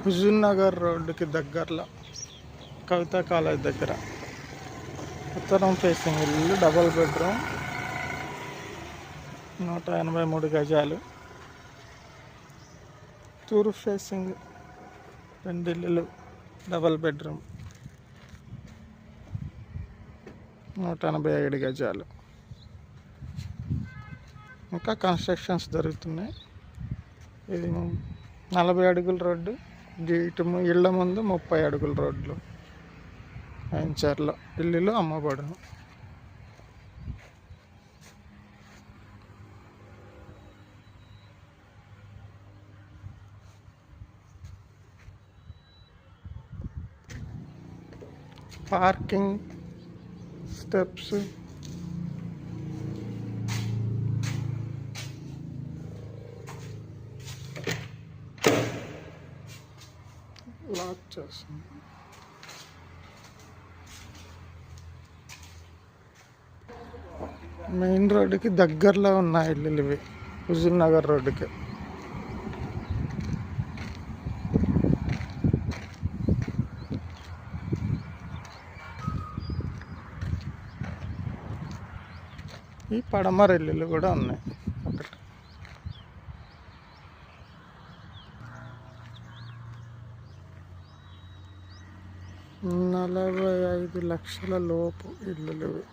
హుజూర్ నగర్ రోడ్డుకి దగ్గరలో కవితా కాలేజ్ దగ్గర ఉత్తరం ఫేసింగ్ ఇల్లు, డబల్ బెడ్రూమ్, 183 గజాలు. తూర్పు ఫేసింగ్ 2 ఇల్లులు, డబల్ బెడ్రూమ్, 187 గజాలు. ఇంకా కన్స్ట్రక్షన్స్ జరుగుతున్నాయి. ఇది 40 అడుగుల రోడ్డు, ఇటు ఇళ్ళ ముందు 30 అడుగుల రోడ్లు. వెంచర్లో ఇల్లులు అమ్మబడును. పార్కింగ్, స్టెప్స్, లాక్ చేస్తుంది. మెయిన్ రోడ్డుకి దగ్గరలో ఉన్నాయి ఇల్లులు ఇవి, హుజూర్ నగర్ రోడ్డుకి. ఈ పడమర ఇల్లులు కూడా ఉన్నాయి. ఒకటి 45 లక్షల లోపు ఇల్లులు ఇవి.